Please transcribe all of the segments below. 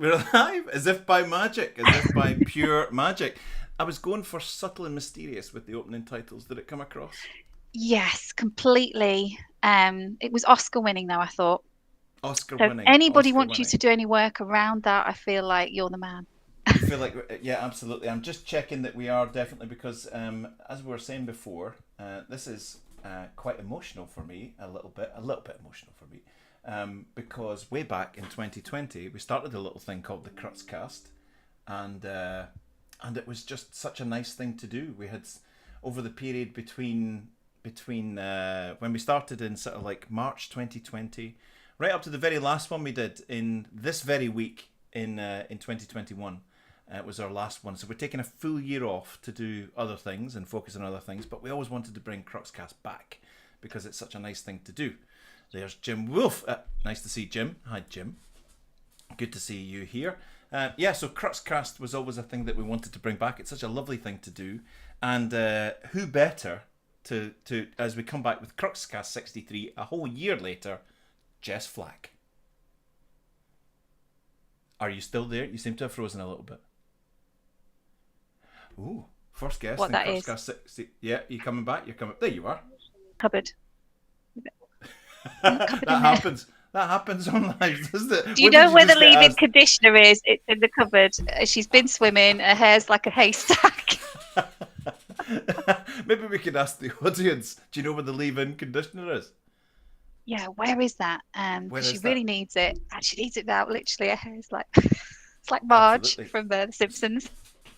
We're alive, as if by magic, as if by pure magic. I was going for subtle and mysterious with the opening titles. Did it come across? Yes, completely. It was Oscar winning though, I thought. Oscar So if winning, anybody Oscar wants you winning. to do any work around that, I feel like you're the man. You feel like, yeah, absolutely. I'm just checking that we are definitely because, as we were saying before, this is quite emotional for me, a little bit emotional for me, because way back in 2020 we started a little thing called the Crux Cast, and it was just such a nice thing to do. We had over the period between when we started in sort of like March 2020, right up to the very last one we did in this very week in 2021. It was our last one. So we're taking a full year off to do other things and focus on other things, but we always wanted to bring Cruxcast back because it's such a nice thing to do. There's Jim Wolf. Nice to see Jim. Hi, Jim. Good to see you here. So Cruxcast was always a thing that we wanted to bring back. It's such a lovely thing to do. And who better to as we come back with Cruxcast 63 a whole year later, Jess Flack. Are you still there? You seem to have frozen a little bit. Ooh, first guest What in that is. Crux Cast 60. Yeah, you coming back? You're coming. There you are. Cupboard. That happens. That happens on live, doesn't it? Do you know where the leave-in conditioner is? It's in the cupboard. She's been swimming. Her hair's like a haystack. Maybe we could ask the audience. Do you know where the leave-in conditioner is? Yeah, where is that? Where She is really that? needs it. And she needs it now. Literally, her hair's like it's like Marge Absolutely. from The Simpsons.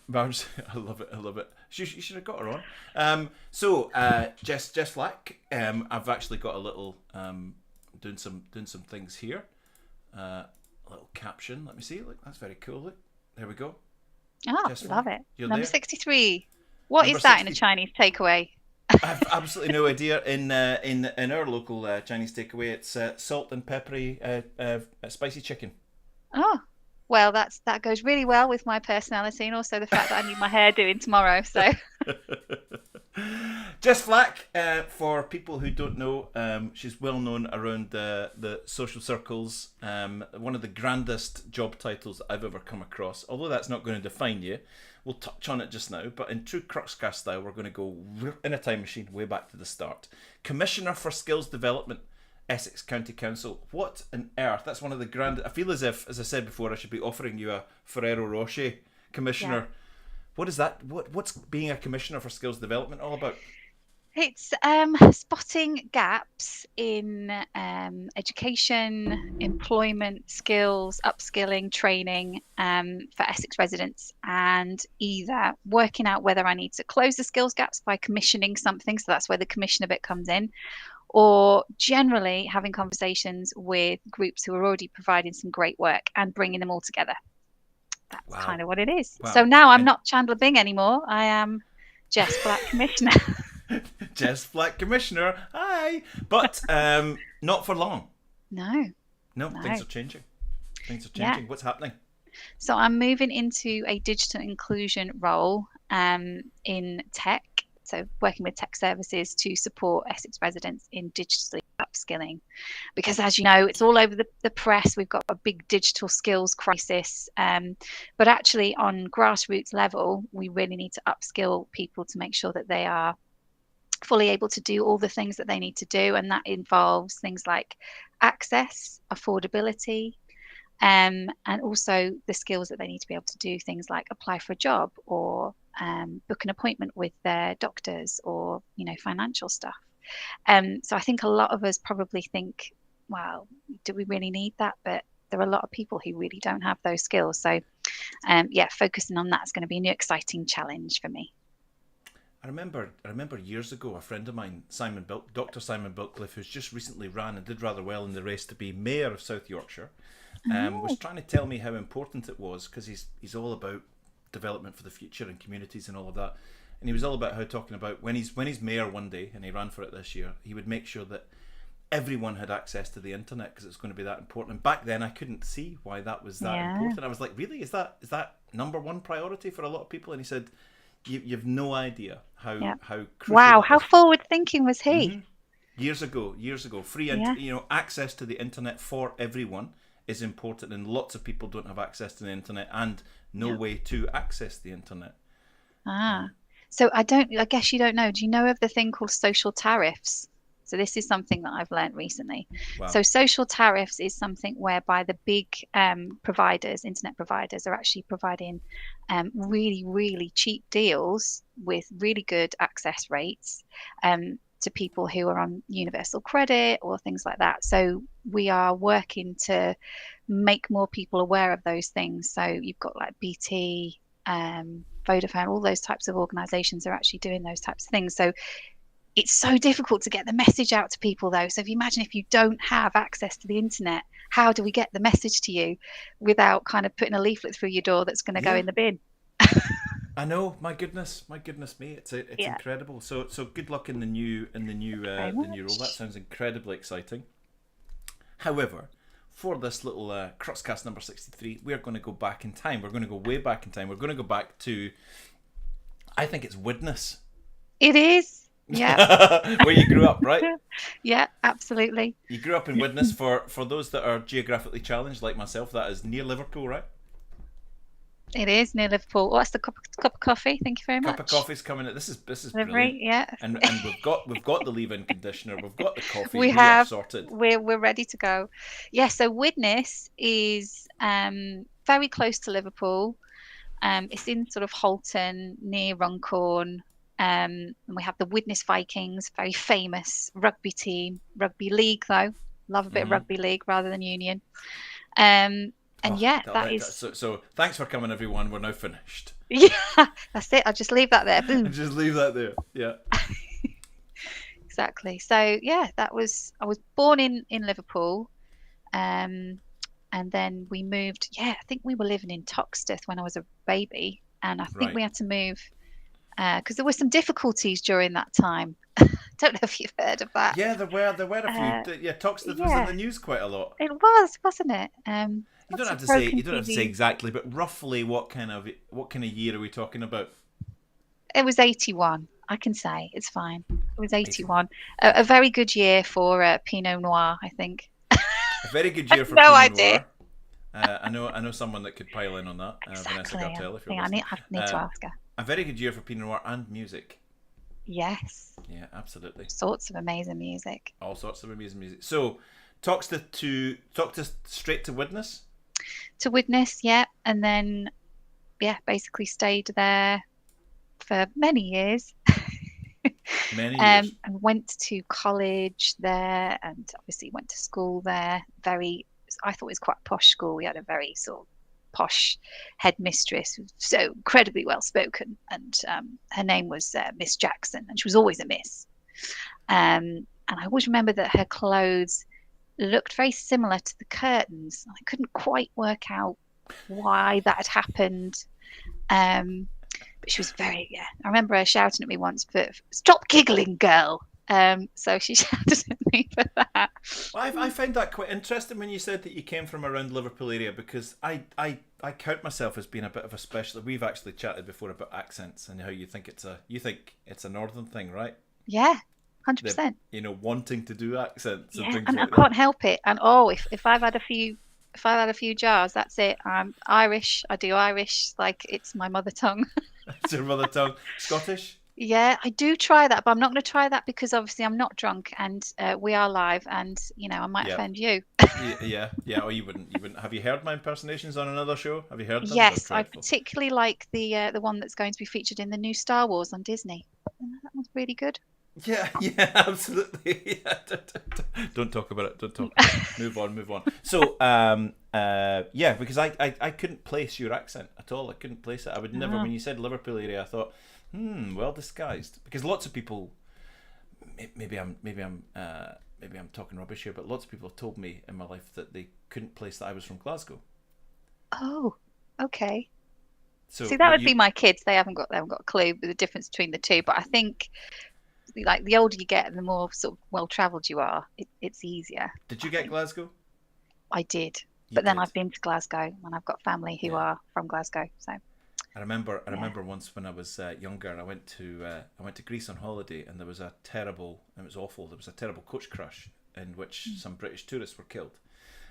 Marge, I love it. I love it. You should have got her on. Jess Flack. I've actually got a little doing some things here. A little caption. Let me see. Look, that's very cool. Look, there we go. Oh, Jess love Flack. it. You're Number there. 63. What Number is that in a 60. Chinese takeaway? I've absolutely no idea. In our local Chinese takeaway, it's salt and peppery spicy chicken. Oh, well, that goes really well with my personality and also the fact that I need my hair doing tomorrow. So Jess Flack, for people who don't know, she's well known around the social circles. One of the grandest job titles I've ever come across. Although that's not going to define you, we'll touch on it just now. But in true Cruxcast style, we're going to go in a time machine way back to the start. Commissioner for Skills Development, Essex County Council. What on earth? That's one of the grand. I feel as if, as I said before, I should be offering you a Ferrero Rocher commissioner. yeah. What is that? What's being a commissioner for skills development all about? It's spotting gaps in education, employment, skills, upskilling, training for Essex residents, and either working out whether I need to close the skills gaps by commissioning something, so that's where the commissioner bit comes in, or generally having conversations with groups who are already providing some great work and bringing them all together. That's Wow, kind of what it is. So wow. now I'm And not Chandler Bing anymore. I am Jess Flack Commissioner. Jess Flack commissioner, hi. But not for long. No, No, no. things are changing. Things are Yeah. changing. What's happening? So I'm moving into a digital inclusion role in tech. So working with tech services to support Essex residents in digitally upskilling. Because as you know, it's all over the press. We've got a big digital skills crisis. But actually on grassroots level, we really need to upskill people to make sure that they are fully able to do all the things that they need to do. And that involves things like access, affordability, and also the skills that they need to be able to do things like apply for a job or book an appointment with their doctors or financial stuff. So I think a lot of us probably think, well, do we really need that? But there are a lot of people who really don't have those skills. So focusing on that is going to be a new exciting challenge for me. I remember years ago, a friend of mine, Dr. Simon Bilcliffe, who's just recently ran and did rather well in the race to be mayor of South Yorkshire, was trying to tell me how important it was, because he's all about development for the future and communities and all of that. And he was all about talking about when he's mayor one day, and he ran for it this year, he would make sure that everyone had access to the internet because it's going to be that important. And back then, I couldn't see why that was that important. I was like, really, is that number one priority for a lot of people? And he said, you've no idea how crucial. Wow, how forward thinking was he? Years ago, free access to the internet for everyone is important, and lots of people don't have access to the internet and no way to access the internet. So I guess you don't know. Do you know of the thing called social tariffs? So this is something that I've learned recently. Wow. So social tariffs is something whereby the big providers, internet providers, are actually providing really, really cheap deals with really good access rates to people who are on universal credit or things like that. So we are working to make more people aware of those things. So you've got like BT, Vodafone, all those types of organizations are actually doing those types of things. So it's so difficult to get the message out to people, though. So if you imagine if you don't have access to the internet, how do we get the message to you without kind of putting a leaflet through your door that's going to go in the bin? I know, my goodness me, it's incredible. So good luck in the new role. That sounds incredibly exciting. However, for this little Crux Cast number 63, we are going to go back in time. We're going to go way back in time. We're going to go back to, I think it's Widnes. It is. Yeah. Where you grew up, right? Yeah, absolutely. You grew up in Widnes. For those that are geographically challenged, like myself, that is near Liverpool, right? It is near Liverpool. Oh, that's the cup of coffee. Thank you very much. Cup of coffee's coming in. This is Livery, brilliant. yeah. And we've got the leave-in conditioner. We've got the coffee. We have sorted. We're ready to go. Yeah. So Widnes is very close to Liverpool. It's in sort of Holton near Runcorn. And we have the Widnes Vikings, very famous rugby team, rugby league though. Love a bit of rugby league rather than union. So thanks for coming, everyone. We're now finished. Yeah, that's it. I'll just leave that there. Boom. Just leave that there. Yeah. Exactly. So yeah, I was born in Liverpool, and then we moved. Yeah, I think we were living in Toxteth when I was a baby, and I think we had to move because there were some difficulties during that time. Don't know if you've heard of that. Yeah, there were a few. Toxteth was in the news quite a lot. It was, wasn't it? You don't have to say exactly, but roughly what kind of year are we talking about? It was 81. I can say it's fine. It was 81. A very good year for Pinot Noir, I think. A very good year for no Pinot idea. Noir. I know someone that could pile in on that. Exactly. Vanessa Gartell, if you're I need to ask her. A very good year for Pinot Noir and music. Yes. Yeah, absolutely. All sorts of amazing music. So, Toxteth straight to Widnes? To Widnes, yeah. And then, basically stayed there for many years. And went to college there and obviously went to school there. I thought it was quite a posh school. We had a very sort of posh headmistress, so incredibly well spoken, and her name was Miss Jackson, and she was always a miss. And I always remember that her clothes looked very similar to the curtains. I couldn't quite work out why that had happened. But she was I remember her shouting at me once, "But stop giggling, girl." So she shouted at me for that. Well, I find that quite interesting when you said that you came from around Liverpool area, because I count myself as being a bit of a specialist. We've actually chatted before about accents and how you think it's a northern thing, right? Yeah, 100%. Wanting to do accents. Yeah, and things and like I can't help it. And if I've had a few jars, that's it. I'm Irish. I do Irish like it's my mother tongue. It's your mother tongue. Scottish? Yeah, I do try that, but I'm not going to try that because obviously I'm not drunk and we are live, and I might offend you. Yeah. Or you wouldn't. Have you heard my impersonations on another show? Have you heard them? Yes, I particularly like the one that's going to be featured in the new Star Wars on Disney. That one's really good. Yeah, absolutely. Yeah. Don't talk about it. Don't talk about it. Move on. So, because I couldn't place your accent at all. I couldn't place it. I would never. When you said Liverpool area, I thought, well disguised. Because lots of people, maybe I'm talking rubbish here, but lots of people have told me in my life that they couldn't place that I was from Glasgow. Oh, okay. So see, that would be my kids. They haven't got a clue the difference between the two. But I think, like, the older you get and the more sort of well-travelled you are, it's easier. Did you get Glasgow? I did. But then I've been to Glasgow and I've got family who are from Glasgow. So I remember once when I was younger, I went to Greece on holiday, and there was it was awful. There was a terrible coach crash in which some British tourists were killed.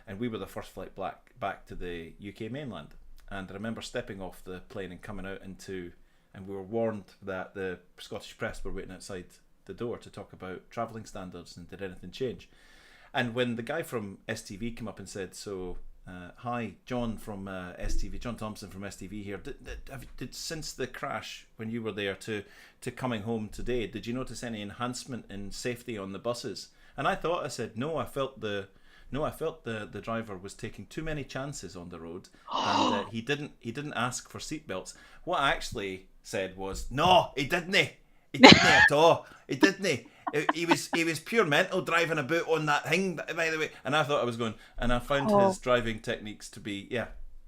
and we were the first flight back to the UK mainland. And I remember stepping off the plane and coming out and we were warned that the Scottish press were waiting outside the door to talk about travelling standards and did anything change. And when the guy from STV came up and said, so, hi, John from STV, John Thompson from STV here, did since the crash when you were there to coming home today, did you notice any enhancement in safety on the buses? And I said, no, I felt the driver was taking too many chances on the road, and he didn't ask for seatbelts. What I actually said was, no, he didn't. He didn't at all. He didn't. He was pure mental driving about on that thing, by the way. And I thought I was going, and I found his driving techniques to be,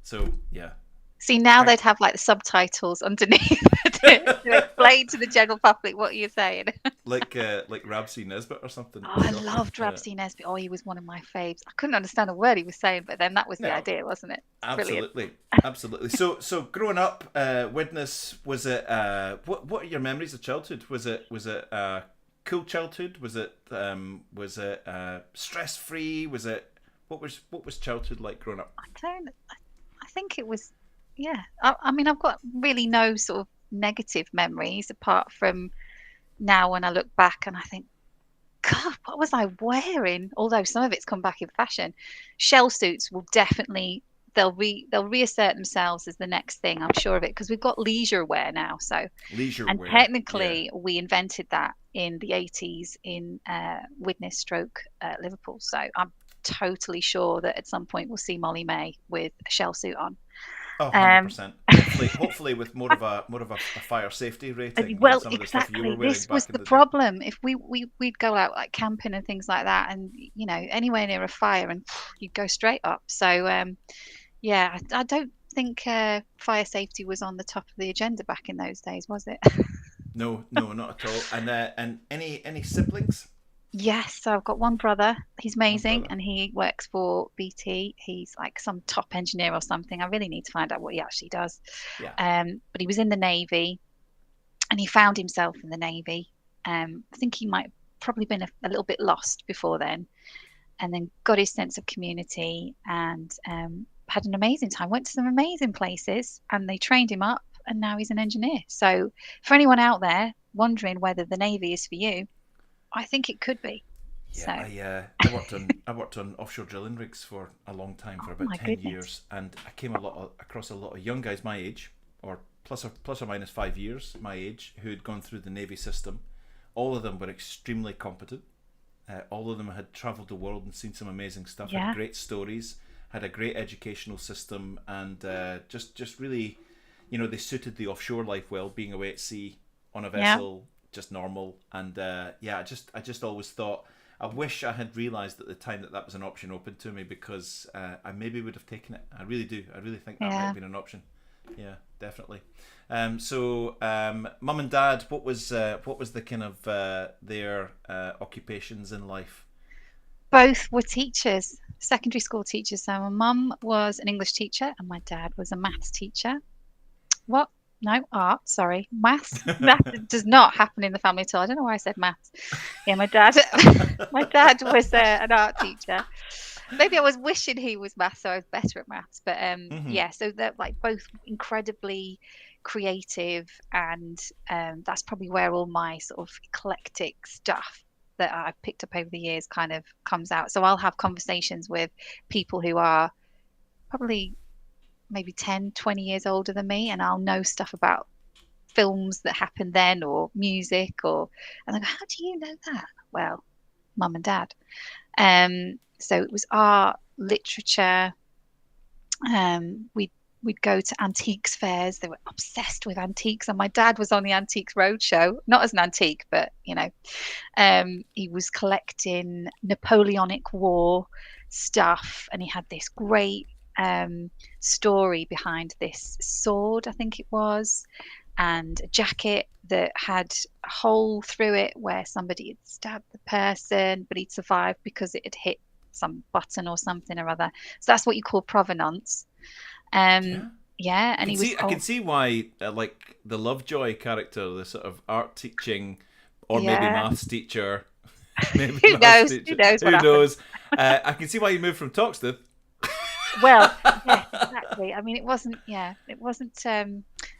So, yeah. See, now they'd have like the subtitles underneath to explain to the general public what you're saying. like Rabsy Nesbitt or something. Oh, I loved Rabsy Nesbitt. Oh, he was one of my faves. I couldn't understand a word he was saying, but then that was the idea, wasn't it? Absolutely, absolutely. So growing up, Widnes, was it? What are your memories of childhood? Was it cool childhood? Was it stress free? Was it what was childhood like growing up? I think it was. Yeah, I mean, I've got really no sort of negative memories apart from now when I look back and I think, God, what was I wearing? Although some of it's come back in fashion. Shell suits will definitely, they'll reassert themselves as the next thing, I'm sure of it, because we've got leisure wear now. So leisure and wear, technically we invented that in the 80s in Widnes stroke Liverpool. So I'm totally sure that at some point we'll see Molly May with a shell suit on. Oh, 100%. Hopefully with more of a fire safety rating. Well, some exactly. Of the stuff you were wearing this was back the in the problem. If we'd go out like camping and things like that, and anywhere near a fire, and you'd go straight up. So I don't think fire safety was on the top of the agenda back in those days, was it? No, not at all. And any siblings? Yes, so I've got one brother. He's amazing, and he works for BT. He's like some top engineer or something. I really need to find out what he actually does. Yeah. But he was in the Navy, and he found himself in the Navy. I think he might have probably been a little bit lost before then, and then got his sense of community and had an amazing time. Went to some amazing places, and they trained him up, and now he's an engineer. So for anyone out there wondering whether the Navy is for you, I think it could be. Yeah, so. I worked on offshore drilling rigs for a long time, for about 10 years, and I came across a lot of young guys my age, or plus or minus 5 years my age, who had gone through the Navy system. All of them were extremely competent. All of them had travelled the world and seen some amazing stuff. Had great stories, had a great educational system, and just really, they suited the offshore life well, being away at sea on a vessel. Yeah. Just normal, and I just always thought, I wish I had realised at the time that was an option open to me, because I maybe would have taken it. I really do. I really think that might have been an option. Yeah, definitely. So mum and dad, what was the kind of their occupations in life? Both were teachers, secondary school teachers. So my mum was an English teacher and my dad was a maths teacher. What? No, art, sorry. Maths. That does not happen in the family at all. I don't know why I said maths. Yeah, my dad was an art teacher. Maybe I was wishing he was maths, so I was better at maths. But so they're like both incredibly creative, and that's probably where all my sort of eclectic stuff that I've picked up over the years kind of comes out. So I'll have conversations with people who are probably maybe 10, 20 years older than me, and I'll know stuff about films that happened then, or music, and I go, how do you know that? Well, mum and dad. So it was art, literature. We'd go to antiques fairs. They were obsessed with antiques, and my dad was on the Antiques Roadshow, not as an antique, but he was collecting Napoleonic War stuff, and he had this great story behind this sword, I think it was, and a jacket that had a hole through it where somebody had stabbed the person, but he'd survived because it had hit some button or something or other. So that's what you call provenance. And I can see why like the Lovejoy character, the sort of art teaching, or maybe maths teacher, maybe who knows? I can see why you moved from Toxteth Well, yes, exactly. I mean, it wasn't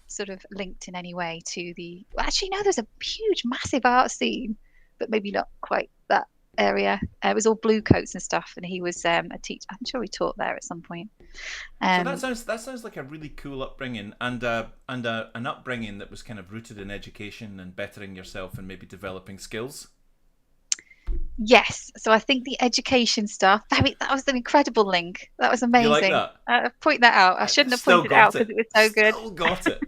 sort of linked in any way to the. Well, actually, no, there's a huge, massive art scene, but maybe not quite that area. It was all blue coats and stuff, and he was a teacher. I'm sure he taught there at some point. So Um, that sounds like a really cool upbringing, and an upbringing that was kind of rooted in education and bettering yourself and maybe developing skills. yes, so I think the education stuff. That was an incredible link. That was You like amazing. that? Point that out. I I shouldn't have still pointed it out got because it. it was so good. Still got it.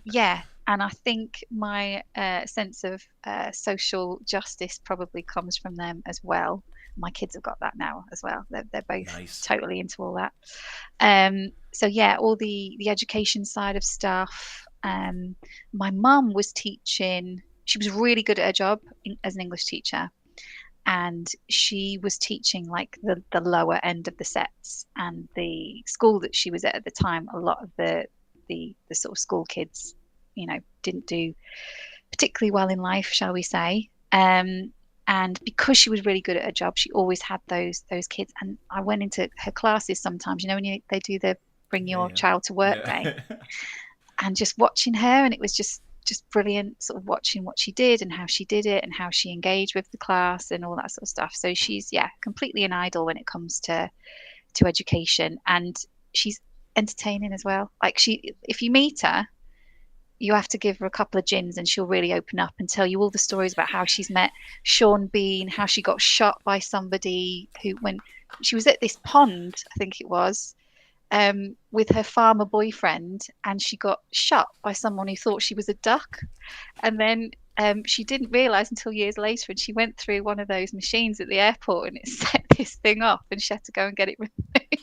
Yeah, and I think my sense of social justice probably comes from them as well. My kids have got that now as well. They're both Nice. totally into all that. So yeah, all the education side of stuff. My mum was teaching. She was really good at her job as an English teacher, and she was teaching like the lower end of the sets. And the school that she was at the time, a lot of the sort of school kids, didn't do particularly well in life, shall we say. And because she was really good at her job, she always had those kids. And I went into her classes sometimes, when they do the bring Yeah, your yeah, child to work day, yeah. and just watching her, and it was just brilliant, sort of watching what she did and how she did it and how she engaged with the class and all that sort of stuff. So she's, yeah, completely an idol when it comes to education, and she's entertaining as well. Like, if you meet her, you have to give her a couple of gins and she'll really open up and tell you all the stories about how she's met Sean Bean, how she got shot by somebody who, when she was at this pond, I think it was, with her farmer boyfriend, and she got shot by someone who thought she was a duck. And then she didn't realize until years later, and she went through one of those machines at the airport and it set this thing off, and she had to go and get it removed.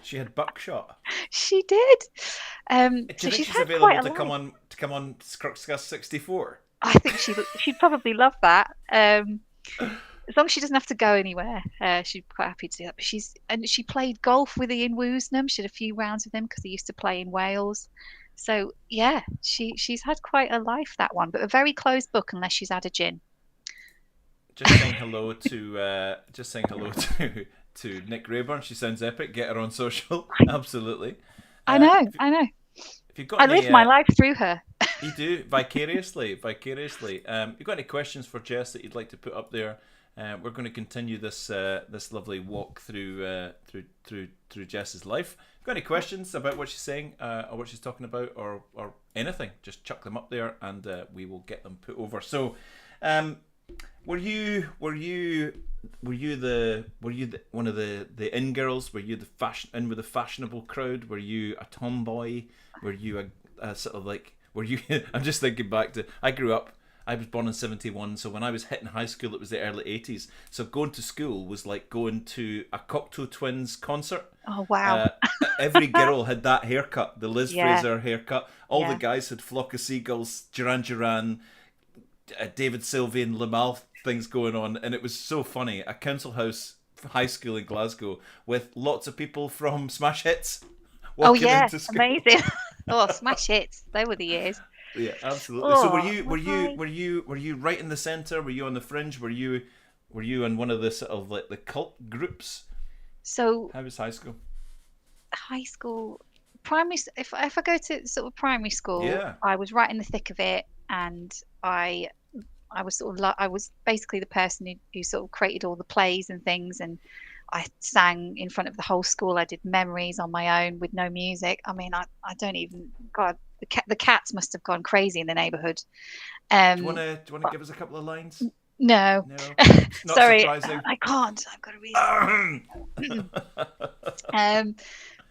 She had buckshot. She did. Do So you think she's she's had quite available a to come life. on Crux Cast 64? I think she'd probably love that. As long as she doesn't have to go anywhere, she'd be quite happy to do that. But she played golf with Ian Woosnam. She had a few rounds with him because he used to play in Wales. So yeah, she's had quite a life, that one, but a very closed book unless she's had a gin. Just saying hello to Nick Rayburn. She sounds epic. Get her on social. Absolutely. I Uh, know, if, I know. if you've got I any, lived my life through her. you do vicariously. You've got any questions for Jess that you'd like to put up there? We're going to continue this lovely walk through Jess's life. If you've got any questions about what she's saying or what she's talking about or anything, just chuck them up there and we will get them put over. So, were you one of the in girls? Were you in with the fashionable crowd? Were you a tomboy? Were you a sort of like? Were you? I'm just thinking back to. I was born in 71, so when I was hitting high school, it was the early 80s. So going to school was like going to a Cocteau Twins concert. Oh wow. Uh, every girl had that haircut, the Liz Yeah. Fraser haircut. All the Yeah. guys had Flock of Seagulls, Duran Duran, David Sylvian, Lamal things going on, and it was so funny. A council house high school in Glasgow with lots of people from Smash Hits Oh walking yeah, into school. amazing. Oh, smash hits. They were the years. Yeah, absolutely. So Oh, were you right in the centre? Were you on the fringe? Were you in one of the sort of like the cult groups? So How was high school? high school, if I go to sort of primary school, Yeah. I was right in the thick of it, and I was sort of like, I was basically the person who sort of created all the plays and things, and I sang in front of the whole school. I did memories on my own with no music. I mean, I don't even, God, the cats must have gone crazy in the neighborhood. Do you want Um, to give us a couple of lines? no, No, not sorry, surprising. I can't. I've got a reason.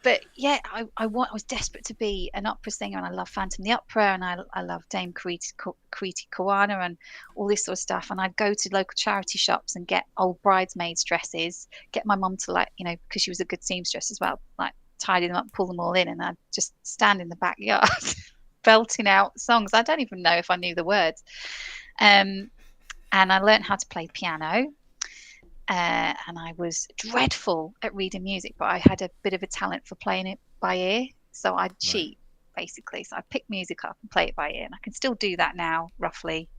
But yeah, I was desperate to be an opera singer, and I love Phantom the Opera, and I love Dame Kriti Kawana and all this sort of stuff. And I'd go to local charity shops and get old bridesmaids' dresses, get my mum to, like, because she was a good seamstress as well, like tidy them up, pull them all in, and I'd just stand in the backyard belting out songs. I don't even know if I knew the words. And I learned how to play piano. And I was dreadful at reading music, but I had a bit of a talent for playing it by ear. So I'd Right. cheat, basically. So I'd pick music up and play it by ear. And I can still do that now, roughly.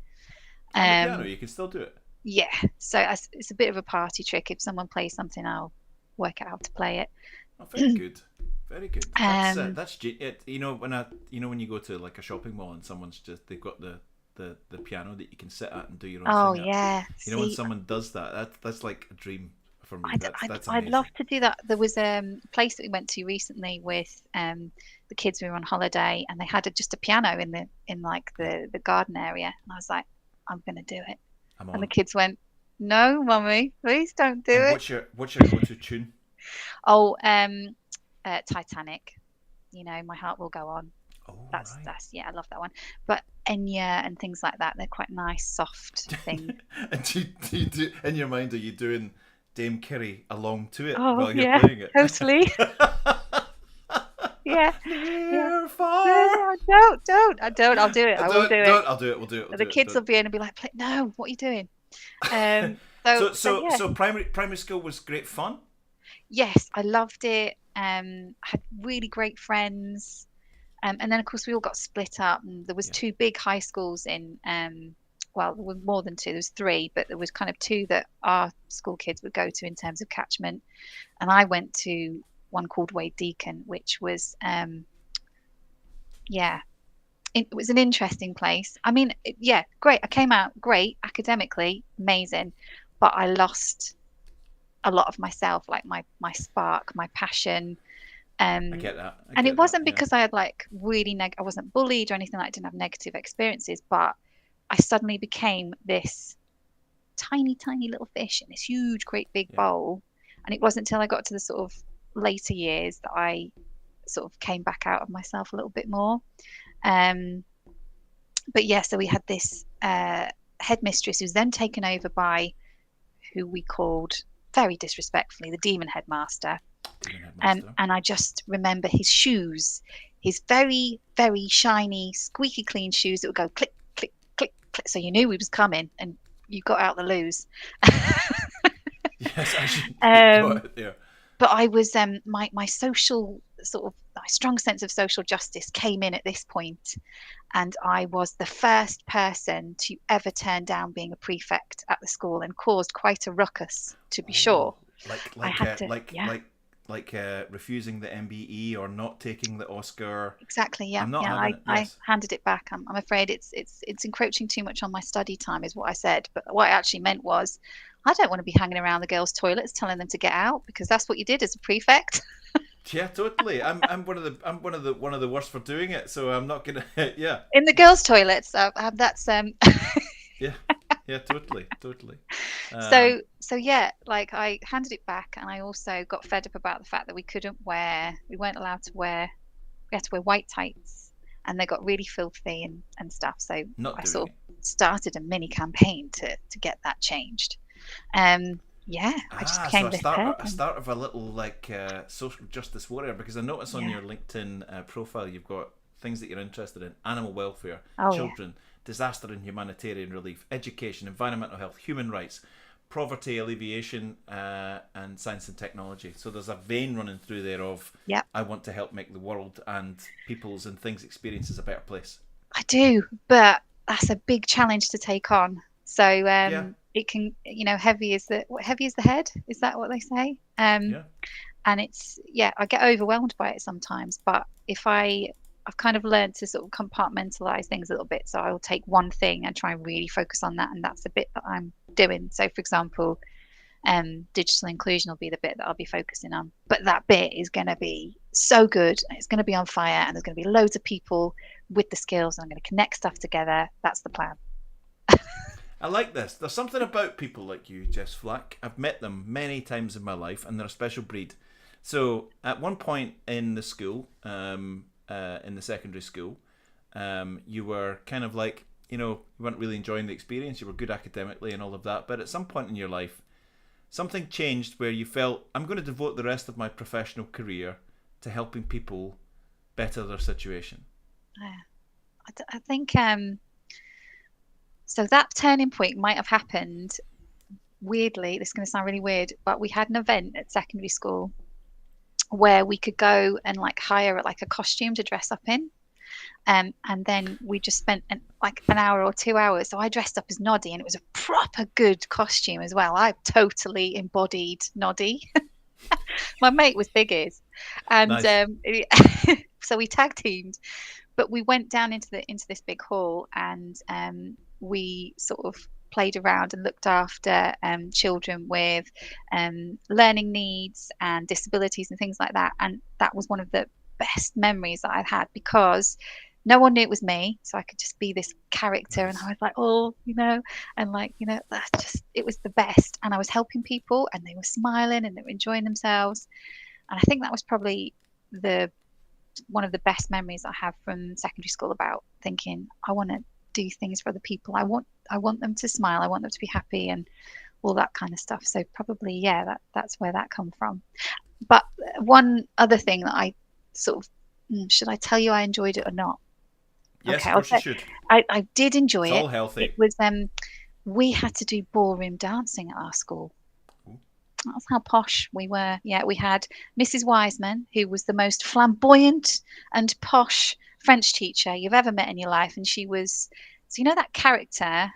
On the piano, Um, you can still do it. yeah. So it's a bit of a party trick. If someone plays something, I'll work out how to play it. Oh, very good, very good. Um, You know, when you go to like a shopping mall and they've got the piano that you can sit at and do your own oh thing at. yeah, You know, when see, someone does that, that's like a dream for me. That's I'd amazing. love to do that. There was a place that we went to recently with the kids. We were on holiday, and they had just a piano in like the garden area, and I was like, I'm gonna do it. I'm And the on. kids went, "No, mummy, please don't do And it." what's your go-to tune? Oh, Titanic. You know, My Heart Will Go On. Oh, right. That's yeah, I love that one. But Enya and things like that, they're quite nice, soft things. And do in your mind, are you doing Dame Kerry along to it Oh while you're yeah, playing it? totally. Yeah, yeah. Near, far. I don't. I'll do it. I will do it. I'll do it. We'll do it. We'll The do it. kids will be in and be like, "No, what are you doing?" Yeah. So primary school was great fun. Yes, I loved it. Had really great friends. And then of course we all got split up, and there was Yeah. two big high schools in well, there were more than two, there was three, but there was kind of two that our school kids would go to in terms of catchment. And I went to one called Wade Deacon, which was yeah, it was an interesting place. I mean, yeah, great. I came out great academically, amazing, but I lost a lot of myself, like my spark, my passion. I get that. And it wasn't Yeah. because I had like really I wasn't bullied or anything like that. I didn't have negative experiences, but I suddenly became this tiny, tiny little fish in this huge, great big bowl. And it wasn't until I got to the sort of later years that I sort of came back out of myself a little bit more. But yeah, so we had this headmistress who's then taken over by who we called very disrespectfully the demon headmaster. And I just remember his shoes, his very, very shiny, squeaky clean shoes that would go click, click, click, click. So you knew he was coming and you got out the loos. Yes, I should. Yeah. But I was my social sort of my strong sense of social justice came in at this point, and I was the first person to ever turn down being a prefect at the school and caused quite a ruckus, to be sure. Like refusing the MBE or not taking the Oscar. Exactly. Yeah. I'm not Yeah. having it. Yes. I handed it back. I'm afraid it's encroaching too much on my study time, is what I said. But what I actually meant was, I don't want to be hanging around the girls' toilets telling them to get out, because that's what you did as a prefect. Yeah, totally. I'm one of the worst for doing it. So I'm not gonna. Yeah. In the girls' toilets, that's Yeah. Yeah, totally. So yeah, like I handed it back, and I also got fed up about the fact that we weren't allowed to wear, we had to wear white tights, and they got really filthy and stuff. So I sort of started a mini campaign to get that changed. Yeah, I just became this person. A start of a little like social justice warrior, because I notice on your LinkedIn profile you've got things that you're interested in: animal welfare, children, disaster and humanitarian relief, education, environmental health, human rights, poverty alleviation, and science and technology. So there's a vein running through there of I want to help make the world and people's and things experiences a better place. I do, but that's a big challenge to take on. So it can, heavy is the head. Is that what they say? And it's I get overwhelmed by it sometimes. But if I've kind of learned to sort of compartmentalize things a little bit. So I will take one thing and try and really focus on that, and that's the bit that I'm doing. So for example, digital inclusion will be the bit that I'll be focusing on. But that bit is going to be so good, and it's going to be on fire, and there's going to be loads of people with the skills, and I'm going to connect stuff together. That's the plan. I like this. There's something about people like you, Jess Flack. I've met them many times in my life, and they're a special breed. So at one point in the school, in the secondary school, you were kind of like, you weren't really enjoying the experience. You were good academically and all of that. But at some point in your life, something changed where you felt, I'm going to devote the rest of my professional career to helping people better their situation. I think so that turning point might have happened weirdly. This is going to sound really weird, but we had an event at secondary school where we could go and like hire like a costume to dress up in, and then we just spent an hour or 2 hours. So I dressed up as Noddy, and it was a proper good costume as well. I totally embodied Noddy. My mate was big ears, and Nice. so we tag teamed. But we went down into this big hall, and we sort of played around and looked after children with learning needs and disabilities and things like that. And that was one of the best memories that I've had, because no one knew it was me, so I could just be this character, and I Nice. was like, oh, and like, that just, it was the best. And I was helping people, and they were smiling and they were enjoying themselves. And I think that was probably the one of the best memories I have from secondary school, about thinking I want to do things for other people. I want them to smile. I want them to be happy, and all that kind of stuff. So probably, yeah, that's where that come from. But one other thing that I sort of, should I tell you I enjoyed it or not? Yes, Okay, of I'll course you say should. I did enjoy It's it. all It healthy. was we had to do ballroom dancing at our school. Ooh. That's how posh we were. Yeah, we had Mrs. Wiseman, who was the most flamboyant and posh French teacher you've ever met in your life. And she was, so that character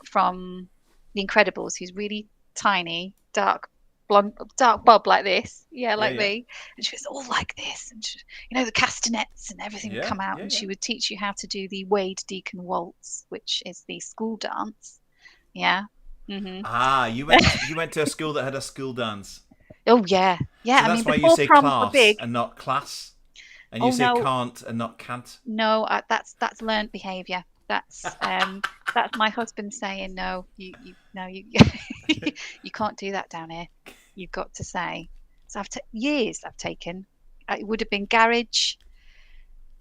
from The Incredibles, who's really tiny, dark blonde, dark bob like this. Yeah, Yeah, like yeah. me. And she was all like this. And the castanets and everything would Yeah, come out. yeah, And yeah. she would teach you how to do the Wade Deacon Waltz, which is the school dance. Yeah. Ah, you went to a school that had a school dance. Oh yeah, yeah. So I mean, that's why you before say proms were class big. and not class. And you Oh say no, can't and not can't. no, that's learned behaviour. That's my husband saying no. You no you you can't do that down here. You've got to say. So years I've taken. It would have been garage,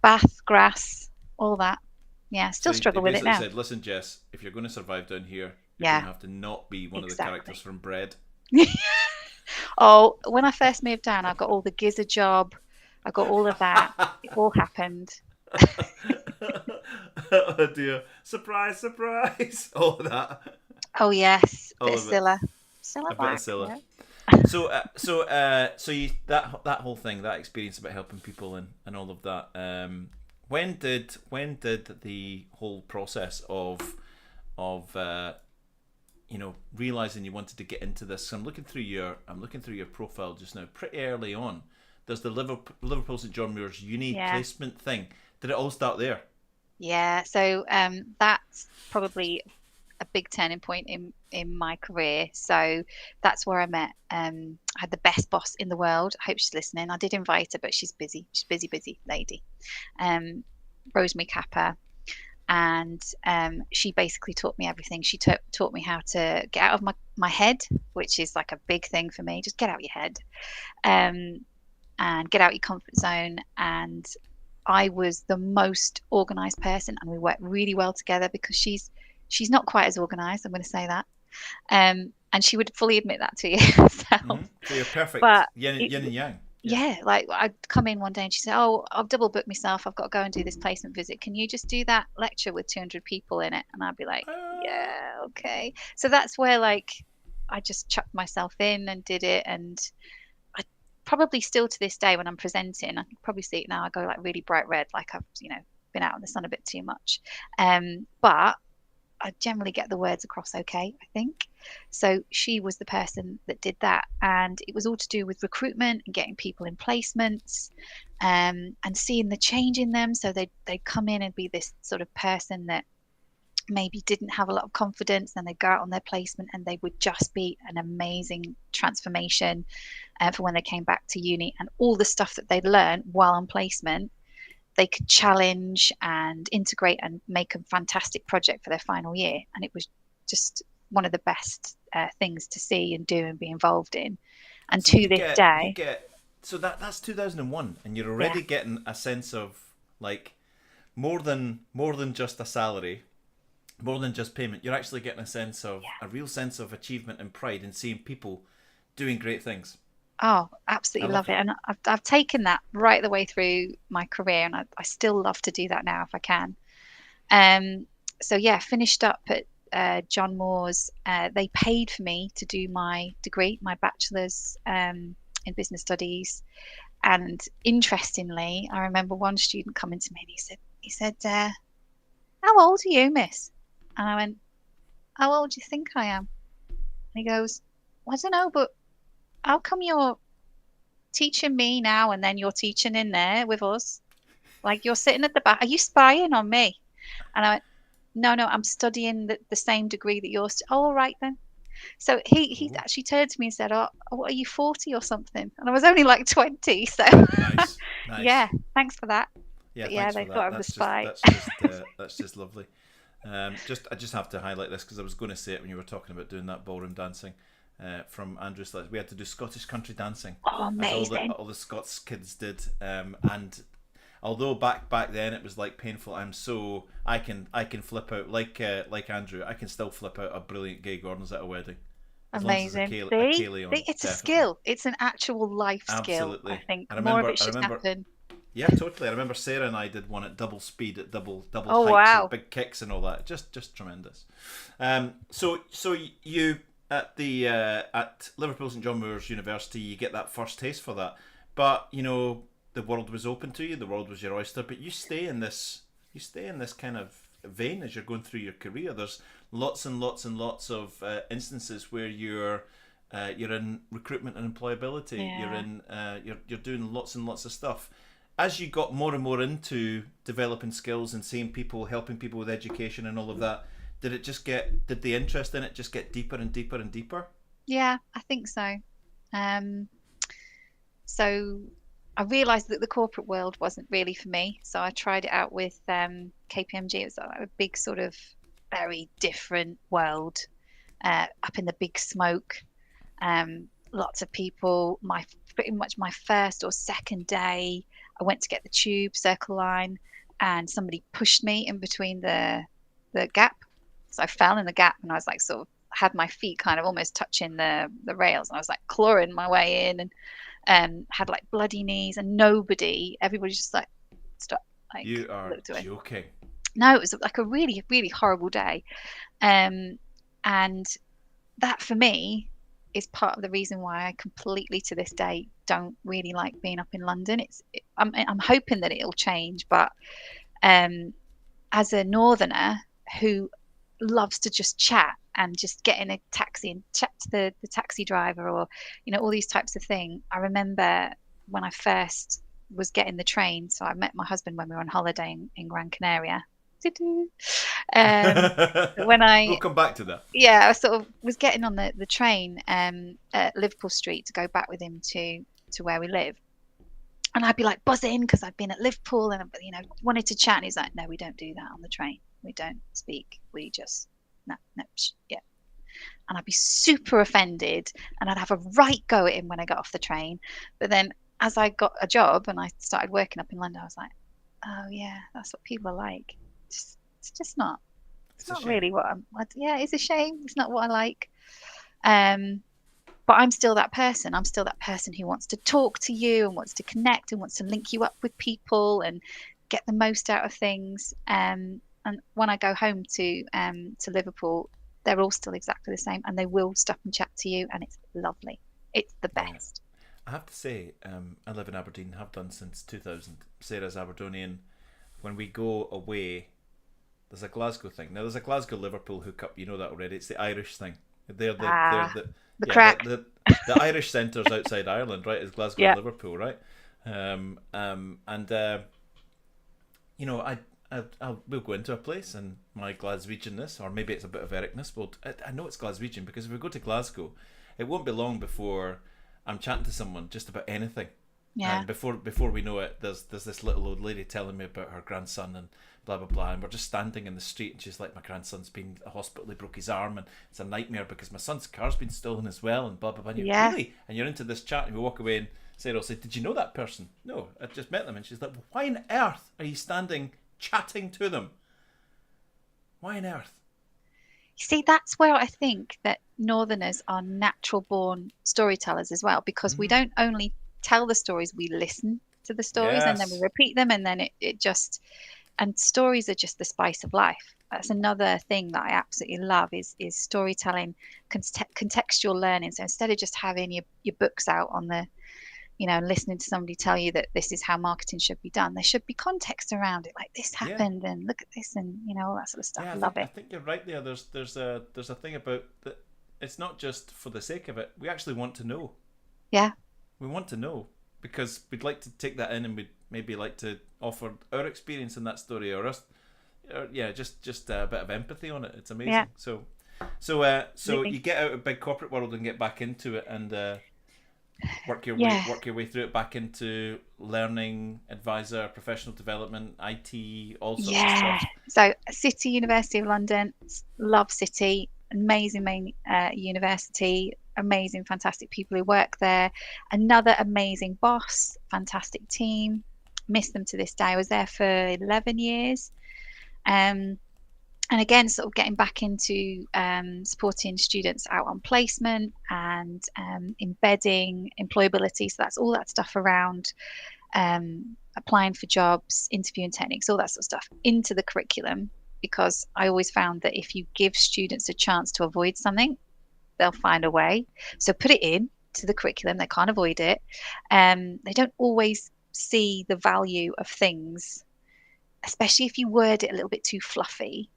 bath, grass, all that. Yeah, So still they struggle with it basically now. said, listen, Jess, if you're going to survive down here, you're going Yeah, to have to not be one of the characters exactly. from Bread. Oh, when I first moved down, I got all the gizzard job. I got all of that. It all happened. Oh dear. Surprise, surprise. All of that. Oh yes, bit All of of it. Scylla. Scylla A bit of Black, Scylla. yeah. So you that whole thing, that experience about helping people and all of that. When did the whole process of realizing you wanted to get into this? So I'm looking through your profile just now. Pretty early on, there's the Liverpool St John Muir's uni Yeah. placement thing. Did it all start there? Yeah, so that's probably a big turning point in my career. So that's where I met. I had the best boss in the world. I hope she's listening. I did invite her, but she's busy. She's busy lady. Um, Rosemary Kappa, and she basically taught me everything. She taught me how to get out of my head, which is like a big thing for me. Just get out your head, and get out your comfort zone. And I was the most organized person, and we worked really well together, because she's not quite as organized. I'm going to say that, and she would fully admit that to you herself. So you're perfect But yin, it, yin and yang. Yeah. yeah, like I'd come in one day and she said, "Oh, I've double booked myself. I've got to go and do this placement visit. Can you just do that lecture with 200 people in it?" And I'd be like, Uh, "Yeah, okay." So that's where, like, I just chucked myself in and did it. And I probably still to this day, when I'm presenting, I can probably see it now, I go like really bright red, like I've been out in the sun a bit too much. But I generally get the words across okay, I think. So she was the person that did that, and it was all to do with recruitment and getting people in placements, and seeing the change in them. So they'd come in and be this sort of person that maybe didn't have a lot of confidence, and they'd go out on their placement and they would just be an amazing transformation for when they came back to uni, and all the stuff that they'd learned while on placement they could challenge and integrate and make a fantastic project for their final year. And it was just one of the best things to see and do and be involved in. And so to you this get you day, get so that's 2001, and you're yeah. already getting a sense of, like, more than just a salary, more than just payment. You're actually getting a real sense of achievement and pride in seeing people doing great things. Oh, I absolutely love love it. that. And I've taken that right the way through my career, and I still love to do that now if I can. Um, so yeah, finished up at John Moore's. They paid for me to do my degree, my bachelor's in business studies. And interestingly, I remember one student coming to me and he said, "How old are you, miss?" And I went, "How old do you think I am?" And he goes, "Well, I don't know, but how come you're teaching me now and then you're teaching in there with us? Like you're sitting at the back. Are you spying on me? And I went, no, I'm studying the same degree that you're. Oh, all right then. So he Oh, actually turned to me and said, "Oh, what are you 40 or something?" And I was only like 20. So nice, yeah, nice. thanks for that. Yeah, But yeah, thanks for they that. thought I was a spy. That's just lovely. I just have to highlight this because I was going to say it when you were talking about doing that ballroom dancing. From Andrew Sledge, we had to do Scottish country dancing, Oh, as amazing. all the Scots kids did. And although back then it was like painful, I can flip out like Andrew. I can still flip out a brilliant gay Gordon's at a wedding, as long as there's Amazing. a See? Kaylee on, See, it's a definitely, skill. It's an actual life skill, I absolutely. think. I More of remember it I should remember happen. Yeah, totally. I remember Sarah and I did one at double speed, at double Oh, heights with wow. big kicks and all that. Just tremendous. So you at Liverpool St John Moores University, you get that first taste for that. But the world was open to you. The world was your oyster. But you stay in this kind of vein as you're going through your career. There's lots and lots and lots of instances where you're in recruitment and employability. You're Yeah. in you're doing lots and lots of stuff. As you got more and more into developing skills and seeing people, helping people with education and all of that, did the interest in it just get deeper and deeper and deeper? Yeah, I think so. Um, so I realized that the corporate world wasn't really for me. So I tried it out with KPMG. It was like a big sort of very different world, up in the big smoke. Lots of people. Pretty much my first or second day, I went to get the tube Circle Line, and somebody pushed me in between the gap. So I fell in the gap, and I was like sort of had my feet kind of almost touching the rails, and I was like clawing my way in, and had like bloody knees, and everybody just like stopped, like You are looked away. joking. No, it was like a really, really horrible day. Um, and that for me is part of the reason why I completely to this day don't really like being up in London. I'm hoping that it'll change, but um, as a northerner who loves to just chat and just get in a taxi and chat to the taxi driver, or all these types of things. I remember when I first was getting the train, so I met my husband when we were on holiday in Gran Canaria. um, when We'll I come back to that. Yeah, I sort of was getting on the train at Liverpool Street to go back with him to where we live. And I'd be like buzzing because I'd been at Liverpool and wanted to chat. And he's like, "No, we don't do that on the train. We don't speak. We just no, no, yeah." And I'd be super offended, and I'd have a right go at him when I got off the train. But then, as I got a job and I started working up in London, I was like, "Oh yeah, that's what people are like. It's just not. It's It's a not shame. really yeah, it's a shame. It's not what I like." Um, but I'm still that person. I'm still that person who wants to talk to you and wants to connect and wants to link you up with people and get the most out of things. And when I go home to Liverpool, they're all still exactly the same, and they will stop and chat to you, and it's lovely. It's the Yeah. best. I have to say, I live in Aberdeen, have done since 2000. Sarah's Aberdonian. When we go away, there's a Glasgow thing. Now, there's a Glasgow Liverpool hookup. You know that already. It's the Irish thing. They're Ah, the the yeah crack. the Irish centre's outside Ireland, right? Is Glasgow and Yeah, Liverpool, right? And we'll go into a place and my Glaswegianness, or maybe it's a bit of Ericness. Well, I know it's Glaswegian because if we go to Glasgow, it won't be long before I'm chatting to someone just about anything. yeah, And before we know it, there's this little old lady telling me about her grandson and blah blah blah, and we're just standing in the street, and she's like, "My grandson's been at hospital, he broke his arm, and it's a nightmare because my son's car's been stolen as well," and blah blah blah. And you're yeah. really, and you're into this chat, and we walk away, and Sarah will say, "Did you know that person?" "No, I just met them," and she's like, well, "Why on earth are you standing chatting to them? Why on earth?" You see, that's where I think that Northerners are natural born storytellers as well, because we Mm-hmm. don't only tell the stories, we listen to the stories and then we Yes. repeat them, and then it just, and stories are just the spice of life. That's another thing that I absolutely love is storytelling, contextual learning. So instead of just having your books out on the, listening to somebody tell you that this is how marketing should be done, there should be context around it, like this Yeah. happened and look at this, and all that sort of stuff. Yeah. Love I it. think you're right there. There's a thing about that. It's not just for the sake of it. We actually want to know. Yeah. We want to know, because we'd like to take that in, and we'd maybe like to offer our experience in that story, or us, just a bit of empathy on it. It's amazing. Yeah. So Really. you get out of big corporate world and get back into it, and work your Yeah. way through it back into learning, advisor, professional development, IT, all sorts of Yeah. stuff. So City University of London, love City, amazing main university, amazing, fantastic people who work there. Another amazing boss, fantastic team. Miss them to this day. I was there for 11 years. Um, and again, sort of getting back into supporting students out on placement and embedding employability. So that's all that stuff around applying for jobs, interviewing techniques, all that sort of stuff into the curriculum. Because I always found that if you give students a chance to avoid something, they'll find a way. So put it in to the curriculum. They can't avoid it. They don't always see the value of things, especially if you word it a little bit too fluffy.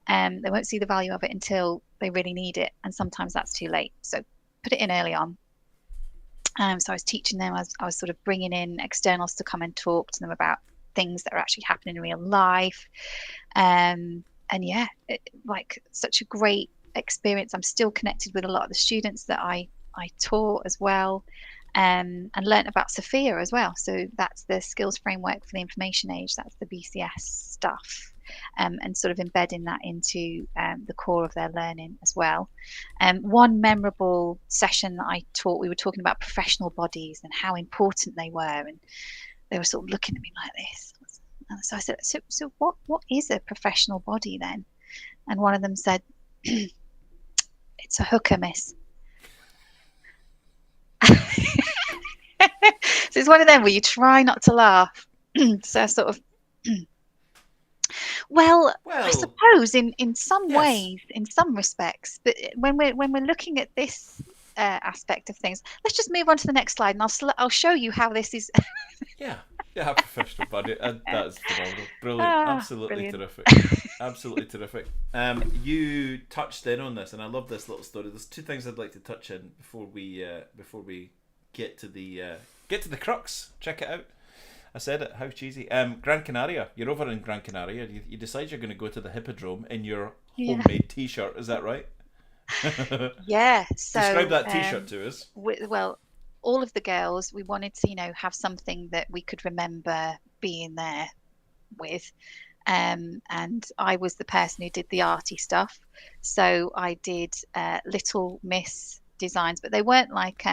They won't see the value of it until they really need it, and sometimes that's too late. So put it in early on. So I was teaching them. I was sort of bringing in externals to come and talk to them about things that are actually happening in real life. And yeah, like such a great experience. I'm still connected with a lot of the students that I taught as well, and learnt about Sophia as well. So that's the skills framework for the information age. That's the BCS stuff. And sort of embedding that into the core of their learning as well. One memorable session that I taught, we were talking about professional bodies and how important they were, and they were sort of looking at me like this. And so I said, so what is a professional body then? And one of them said, it's a hooker, miss. So it's one of them where you try not to laugh. So I sort of Well, I suppose in some ways, in some respects, but when we're looking at this aspect of things, let's just move on to the next slide, and I'll show you how this is. Yeah, professional body. That is phenomenal, brilliant, absolutely brilliant. terrific, absolutely terrific. You touched in on this, and I love this little story. There's two things I'd like to touch in before we get to the crux. Check it out. I said it. How cheesy. Gran Canaria. You're over in Gran Canaria. You decide you're going to go to the Hippodrome in your homemade T-shirt. Is that right? Yeah. So describe that T-shirt to us. Well, all of the girls, we wanted to, have something that we could remember being there with. And I was the person who did the arty stuff. So I did Little Miss designs, but they weren't like,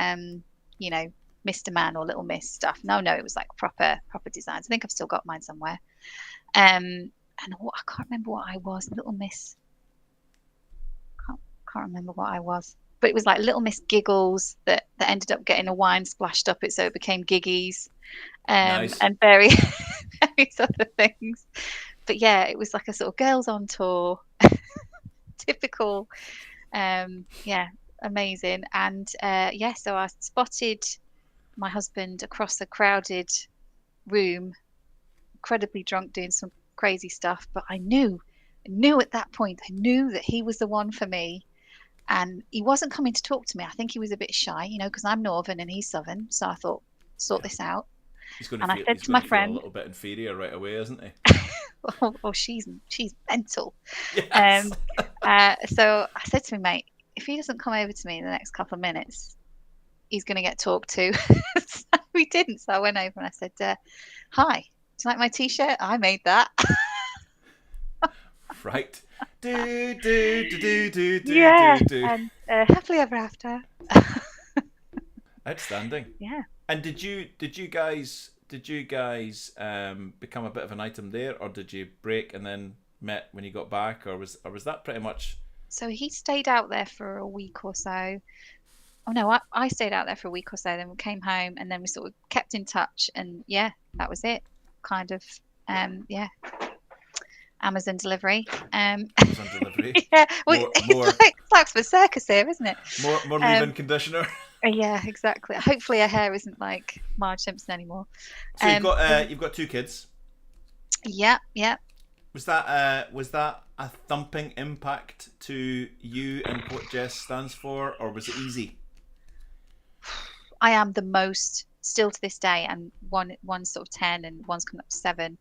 Mr. Man or Little Miss stuff. No, it was like proper designs. I think I've still got mine somewhere. And I can't remember what I was. Little Miss. Can't remember what I was. But it was like Little Miss Giggles that ended up getting a wine splashed up it, so it became Giggies. Nice. And various other things. But yeah, it was like a sort of girls on tour. Typical. Amazing. And so I spotted my husband across a crowded room, incredibly drunk, doing some crazy stuff. But I knew at that point, I knew that he was the one for me. And he wasn't coming to talk to me. I think he was a bit shy, because I'm Northern and he's Southern. So I thought, sort this out. I said to my friend, a little bit inferior right away, isn't he? She's mental. Yes. So I said to him, mate, if he doesn't come over to me in the next couple of minutes, he's going to get talked to. So he didn't. So I went over and I said, hi, do you like my T-shirt? I made that. Right. Do. And happily ever after. Outstanding. Yeah. And did you guys become a bit of an item there, or did you break and then met when you got back, or was that pretty much? So he stayed out there for a week or so. Oh no, I stayed out there for a week or so. Then we came home, and then we sort of kept in touch, and yeah, that was it. Kind of, Amazon delivery. Amazon delivery. Yeah, well, it's like for circus here, isn't it? More leave-in conditioner. Yeah, exactly. Hopefully, her hair isn't like Marge Simpson anymore. So you've got two kids. Yeah. Was that a thumping impact to you and what Jess stands for, or was it easy? I am the most, still to this day, and one's sort of 10 and one's coming up to 7,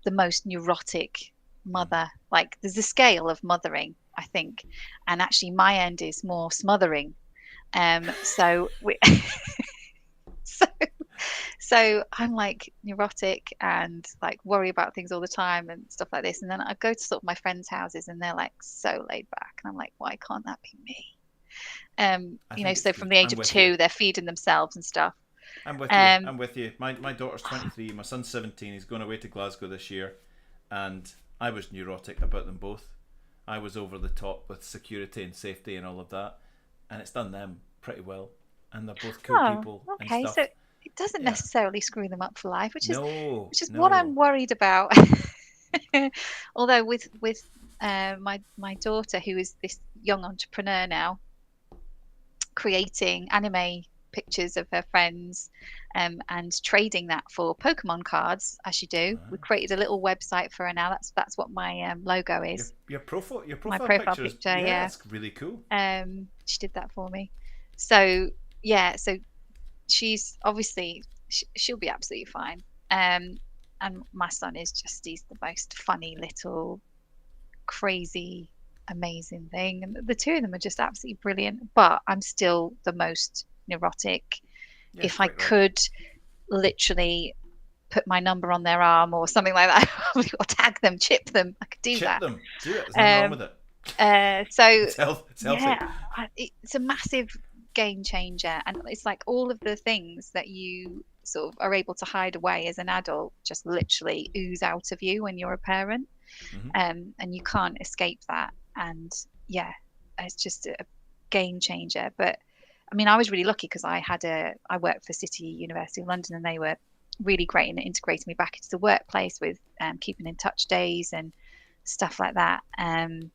the most neurotic mother. Like, there's a scale of mothering, I think, and actually my end is more smothering. So we so so I'm like neurotic and like worry about things all the time and stuff like this. And then I go to sort of my friends' houses and they're like so laid back, and I'm like, why can't that be me? So from the age of 2, they're feeding themselves and stuff. I'm with you. I'm with you. My daughter's 23. My son's 17. He's going away to Glasgow this year, and I was neurotic about them both. I was over the top with security and safety and all of that, and it's done them pretty well. And they're both cool people. Okay, and stuff. so it doesn't necessarily screw them up for life, which is no. what I'm worried about. Although with my daughter, who is this young entrepreneur now, creating anime pictures of her friends and trading that for Pokemon cards, as you do. We created a little website for her now. That's what my logo is. Your profile my profile picture. Yeah, it's really cool. She did that for me. So yeah, so she's obviously she'll be absolutely fine. And my son is he's the most funny little crazy amazing thing, and the two of them are just absolutely brilliant. But I'm still the most neurotic. If I could literally put my number on their arm or something like that, or tag them, chip them, I could do that. Chip them, do it. There's nothing wrong with it. So it's healthy. Yeah, it's a massive game changer, and it's like all of the things that you sort of are able to hide away as an adult just literally ooze out of you when you're a parent. And you can't escape that. And yeah, it's just a game changer. But I mean, I was really lucky because I worked for City University of London, and they were really great in integrating me back into the workplace with keeping in touch days and stuff like that. And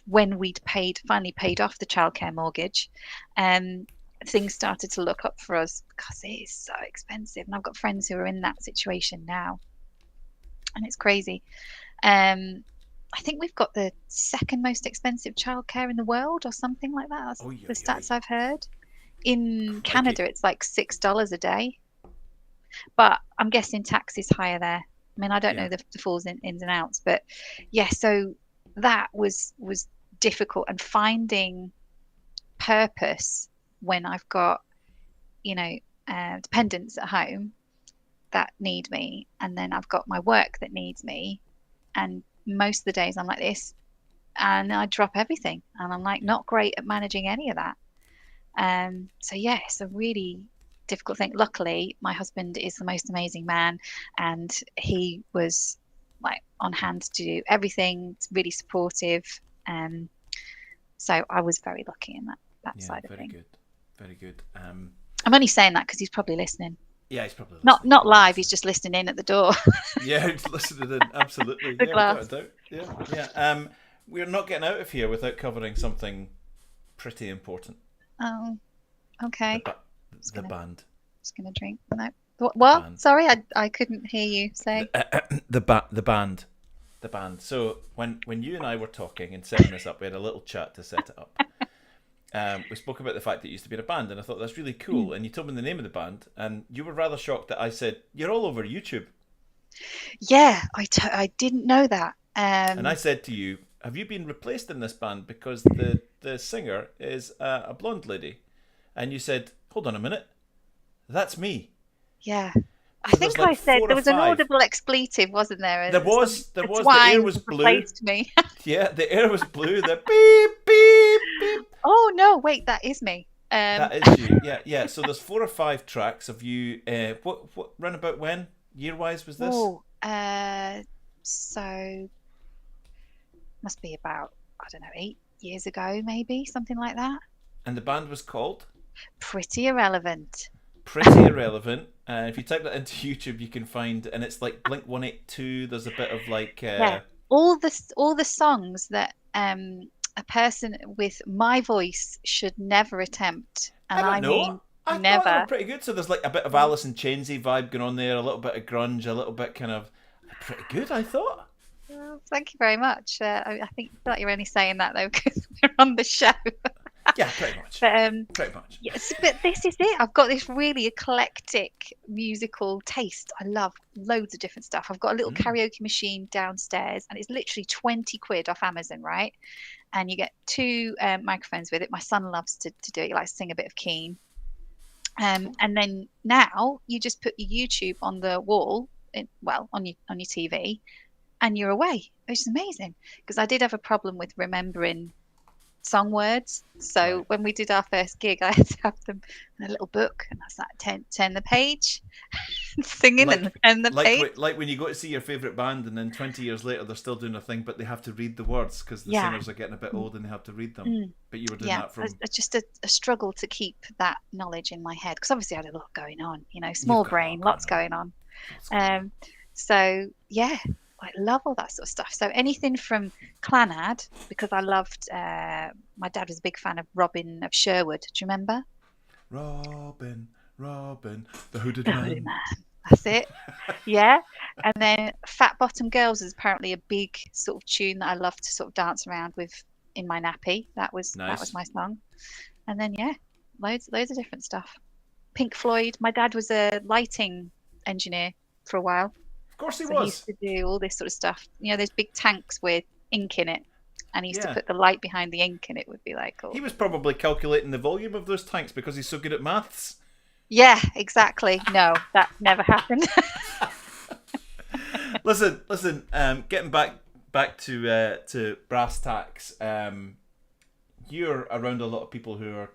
when we'd finally paid off the childcare mortgage, things started to look up for us because it is so expensive. And I've got friends who are in that situation now, and it's crazy. I think we've got the second most expensive childcare in the world, or something like that. That's the stats I've heard. In Canada, it's like $6 a day, but I'm guessing tax is higher there. I mean, I don't know the full ins and outs, but yeah. So that was difficult, and finding purpose when I've got dependents at home that need me, and then I've got my work that needs me, and most of the days I'm like this, and I drop everything, and I'm like not great at managing any of that. So yeah, it's a really difficult thing. Luckily, my husband is the most amazing man, and he was like on hand to do everything. It's really supportive. So I was very lucky in that side of things. Very good. I'm only saying that because he's probably listening. Yeah, he's probably listening. Not live. He's just listening in at the door. Yeah, he's listening in. Absolutely. Without a doubt. Yeah. We're not getting out of here without covering something pretty important. Oh, okay. The band. Just gonna drink. No. What? Sorry, I couldn't hear you say. The band. So when you and I were talking and setting this up, we had a little chat to set it up. We spoke about the fact that you used to be in a band, and I thought that's really cool. And you told me the name of the band, and you were rather shocked that I said you're all over YouTube. Yeah, I didn't know that. And I said to you, have you been replaced in this band because the singer is a blonde lady? And you said, hold on a minute, that's me. Yeah. I think I said there was an audible expletive, wasn't there? There was. The air was blue. Replaced me. Yeah, the air was blue. The beep, beep, beep. Oh, no, wait, that is me. That is you. Yeah. So there's 4 or 5 tracks of you. What round about when? Year-wise was this? Oh, so must be about, I don't know, 8 years ago, maybe, something like that. And the band was called? Pretty Irrelevant. Pretty Irrelevant. If you type that into YouTube, you can find, and it's like Blink 182. There's a bit of like all the songs that a person with my voice should never attempt, and I mean I never. Thought they were pretty good. So there's like a bit of Alice in Chainsy vibe going on there, a little bit of grunge, a little bit kind of pretty good, I thought. Well, thank you very much. I feel like you're only saying that though because we're on the show. Yeah, pretty much. much. But Pretty much. yes, but this is it. I've got this really eclectic musical taste. I love loads of different stuff. I've got a little karaoke machine downstairs, and it's literally 20 quid off Amazon, right? And you get two microphones with it. My son loves to do it. He likes to sing a bit of Keen. And then now you just put your YouTube on the wall, on your TV, and you're away, which is amazing. Because I did have a problem with remembering song words. So when we did our first gig, I had to have them in a little book, and I was like, turn the page, singing and turn the page. Like when you go to see your favourite band, and then 20 years later they're still doing their thing, but they have to read the words because the singers are getting a bit old and they have to read them. But you were doing that from... It's just a struggle to keep that knowledge in my head, because obviously I had a lot going on, small brain, lots going on. So yeah, I love all that sort of stuff. So anything from Clannad, because I loved, my dad was a big fan of Robin of Sherwood. Do you remember? Robin, the hooded man. That's it. Yeah. And then Fat Bottom Girls is apparently a big sort of tune that I love to sort of dance around with in my nappy. That was my song. And then loads of different stuff. Pink Floyd. My dad was a lighting engineer for a while. Of course he was. He used to do all this sort of stuff. There's big tanks with ink in it, and he used to put the light behind the ink, and it would be like, cool. He was probably calculating the volume of those tanks because he's so good at maths. Yeah, exactly. No, that never happened. Listen. Getting back to brass tacks. You're around a lot of people who are,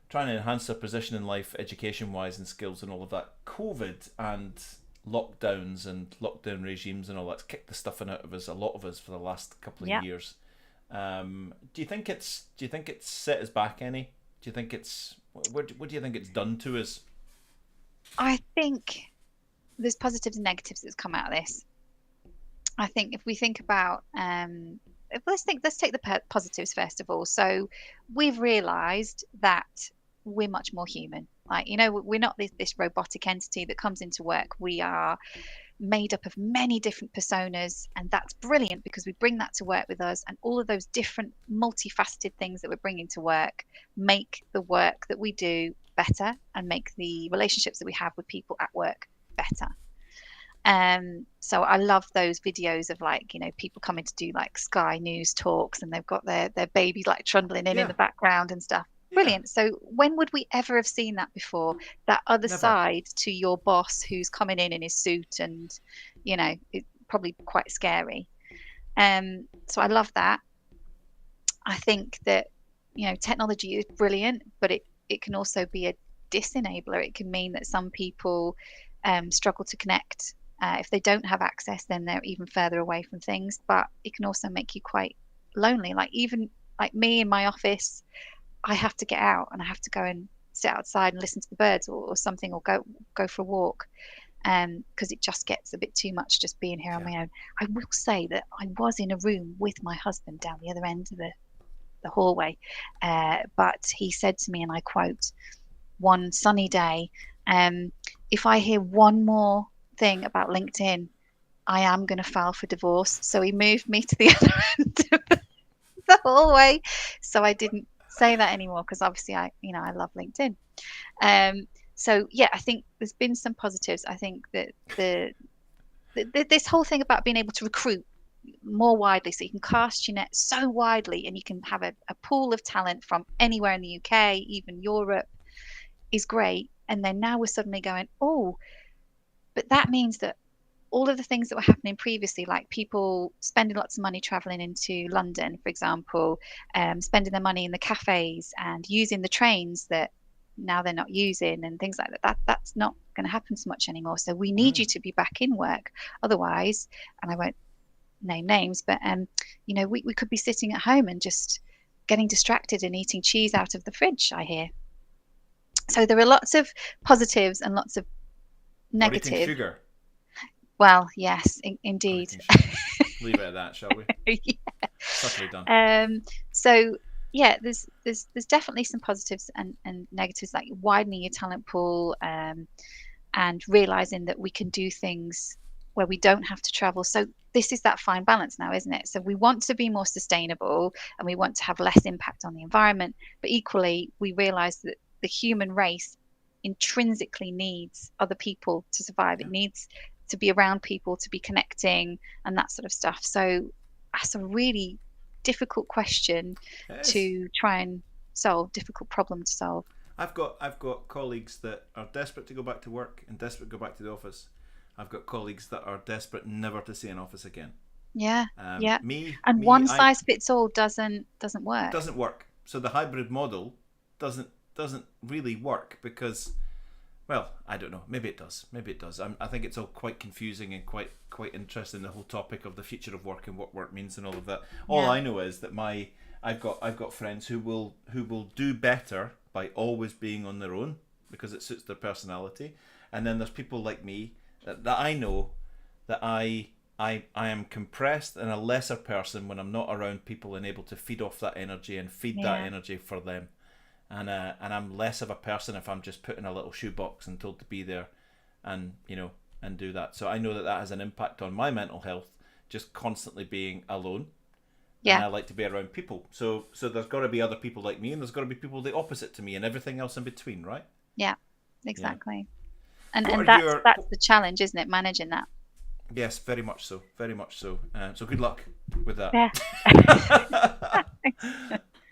trying to enhance their position in life, education-wise, and skills, and all of that. COVID and lockdowns and lockdown regimes and all that's kicked the stuffing out of us, a lot of us, for the last couple of years. Do you think it's set us back any? Do you think what do you think it's done to us? I think there's positives and negatives that's come out of this. I think if we think about let's take the positives first of all. So we've realized that we're much more human. We're not this robotic entity that comes into work. We are made up of many different personas, and that's brilliant because we bring that to work with us, and all of those different multifaceted things that we're bringing to work make the work that we do better and make the relationships that we have with people at work better. So I love those videos of people coming to do Sky News talks, and they've got their baby trundling in the background and stuff. Brilliant. So when would we ever have seen that before? That other side to your boss who's coming in his suit, and it's probably quite scary. So I love that. I think that technology is brilliant, but it can also be a disenabler. It can mean that some people struggle to connect. If they don't have access, then they're even further away from things. But it can also make you quite lonely. Even me in my office, I have to get out and I have to go and sit outside and listen to the birds or something, or go for a walk, because it just gets a bit too much just being here on my own. I will say that I was in a room with my husband down the other end of the hallway, but he said to me, and I quote, one sunny day, if I hear one more thing about LinkedIn, I am going to file for divorce. So he moved me to the other end of the hallway, so I didn't say that anymore, because obviously I love LinkedIn. So yeah, I think there's been some positives. I think that this whole thing about being able to recruit more widely, so you can cast your net so widely, and you can have a pool of talent from anywhere in the UK, even Europe, is great. And then now we're suddenly going, but that means that all of the things that were happening previously, like people spending lots of money traveling into London, for example, spending their money in the cafes and using the trains that now they're not using and things like that, that's not going to happen so much anymore. So we need you to be back in work. Otherwise, and I won't name names, but we could be sitting at home and just getting distracted and eating cheese out of the fridge, I hear. So there are lots of positives and lots of negatives. Sugar. Well, yes, indeed. Leave it at that, shall we? Yeah. Subtly done. So yeah, there's definitely some positives and negatives, like widening your talent pool, and realizing that we can do things where we don't have to travel. So this is that fine balance now, isn't it? So we want to be more sustainable and we want to have less impact on the environment, but equally we realize that the human race intrinsically needs other people to survive. It needs to be around people, to be connecting, and that sort of stuff. So that's a really difficult question to try and solve, difficult problem to solve. I've got colleagues that are desperate to go back to work and desperate to go back to the office. I've got colleagues that are desperate never to see an office again. Yeah, yeah. Me, one size fits all doesn't work. It doesn't work. So the hybrid model doesn't really work because, well, I don't know. Maybe it does. I think it's all quite confusing and quite interesting, the whole topic of the future of work and what work means and all of that. All I know is that I've got friends who will do better by always being on their own because it suits their personality, and then there's people like me that I know that I am compressed and a lesser person when I'm not around people and able to feed off that energy and feed that energy for them. And I'm less of a person if I'm just put in a little shoebox and told to be there and do that. So I know that has an impact on my mental health, just constantly being alone. Yeah. And I like to be around people. So there's got to be other people like me, and there's got to be people the opposite to me, and everything else in between, right? Yeah, exactly. Yeah. And that's the challenge, isn't it? Managing that. Yes, very much so. Very much so. So good luck with that.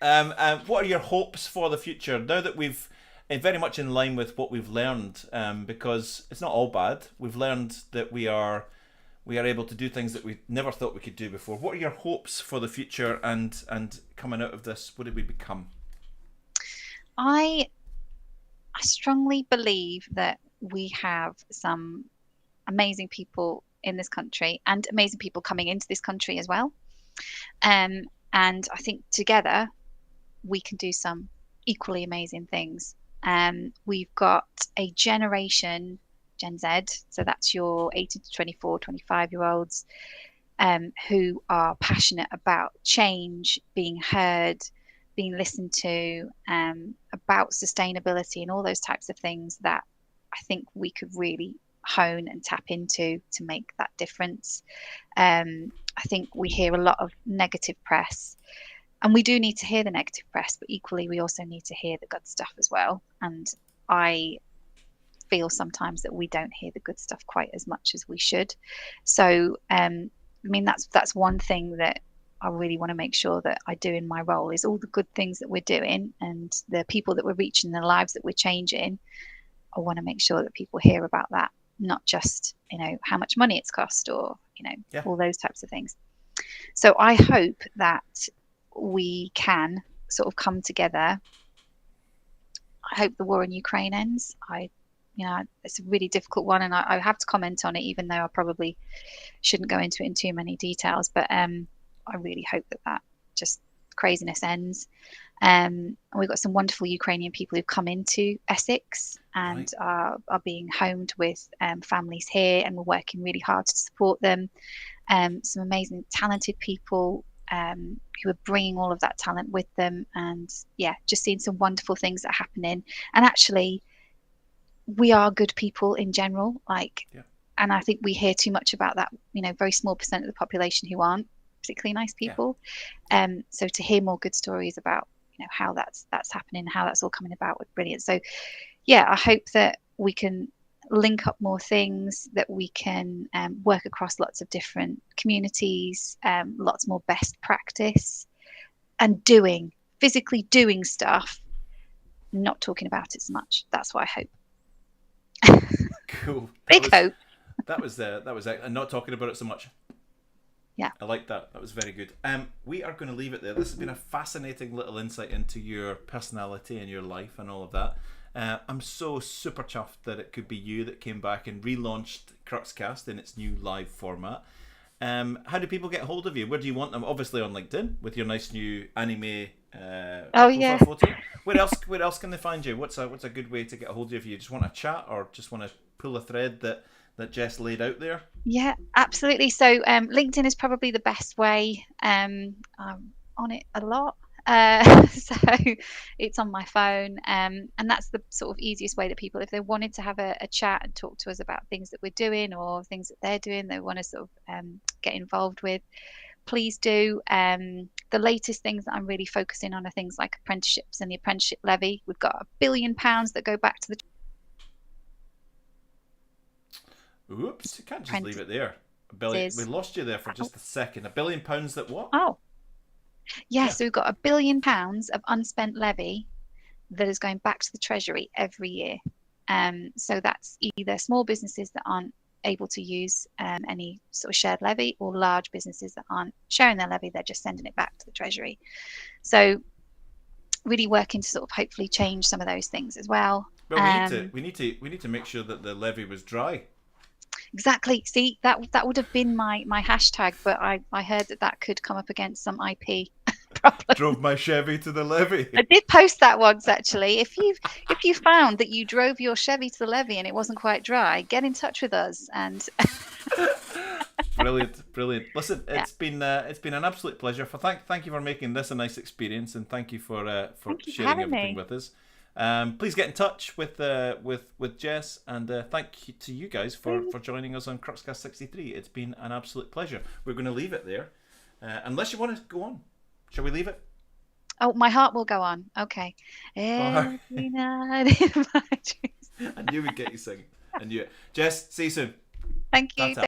Yeah. What are your hopes for the future now that we've very much in line with what we've learned? Because it's not all bad. We've learned that we are able to do things that we never thought we could do before. What are your hopes for the future and coming out of this? What did we become? I strongly believe that we have some amazing people in this country and amazing people coming into this country as well. And I think together we can do some equally amazing things. We've got a generation, Gen Z, so that's your 18 to 24, 25-year-olds, who are passionate about change, being heard, being listened to, about sustainability and all those types of things that I think we could really hone and tap into to make that difference. I think we hear a lot of negative press, and we do need to hear the negative press, but equally we also need to hear the good stuff as well. And I feel sometimes that we don't hear the good stuff quite as much as we should. So I mean, that's one thing that I really want to make sure that I do in my role, is all the good things that we're doing and the people that we're reaching, the lives that we're changing. I want to make sure that people hear about that, not just, how much money it's cost or, all those types of things. So I hope that we can sort of come together. I hope the war in Ukraine ends. It's a really difficult one, and I have to comment on it, even though I probably shouldn't go into it in too many details. But I really hope that just craziness ends. And we've got some wonderful Ukrainian people who've come into Essex and are being homed with families here, and we're working really hard to support them. Some amazing, talented people who are bringing all of that talent with them, and just seeing some wonderful things that are happening. And actually, we are good people in general, and I think we hear too much about that, very small percent of the population who aren't particularly nice people. So to hear more good stories about, how that's happening, how that's all coming about, was brilliant. So I hope that we can link up more things, that we can work across lots of different communities, lots more best practice, and physically doing stuff, not talking about it so much. That's what I hope. Cool. Big hope. That was and not talking about it so much. Yeah, I like that. That was very good. We are going to leave it there. This has been a fascinating little insight into your personality and your life and all of that. I'm so super chuffed that it could be you that came back and relaunched Crux Cast in its new live format. How do people get hold of you? Where do you want them? Obviously on LinkedIn with your nice new anime photo. Where else can they find you? What's a good way to get a hold of you? You just want to chat or just want to pull a thread that Jess laid out there? Yeah, absolutely. So LinkedIn is probably the best way. I'm on it a lot. So it's on my phone, and that's the sort of easiest way that people, if they wanted to have a chat and talk to us about things that we're doing or things that they're doing, they want to sort of get involved with, please do. The latest things that I'm really focusing on are things like apprenticeships and the apprenticeship levy. We've got £1 billion that go back to the Oops, you can't just leave it there. A billion. We lost you there for just a second. £1 billion that what? Oh, yeah. So we've got £1 billion of unspent levy that is going back to the Treasury every year. So that's either small businesses that aren't able to use any sort of shared levy, or large businesses that aren't sharing their levy, they're just sending it back to the Treasury. So really working to sort of hopefully change some of those things as well. But we need to make sure that the levy was dry. Exactly. See, that would have been my hashtag, but I heard that could come up against some IP problem. Drove my Chevy to the levy. I did post that once, actually. If you found that you drove your Chevy to the levy and it wasn't quite dry, get in touch with us. And Brilliant. Listen, it's been an absolute pleasure. Thank you for making this a nice experience, and thank you for sharing everything with us. Please get in touch with Jess, and thank you to you guys for joining us on Crux Cast 63. It's been an absolute pleasure. We're going to leave it there, unless you want to go on. Shall we leave it? Oh, my heart will go on. Okay. Every night in my dreams. I knew we'd get you singing. I knew it. Jess, see you soon. Thank you.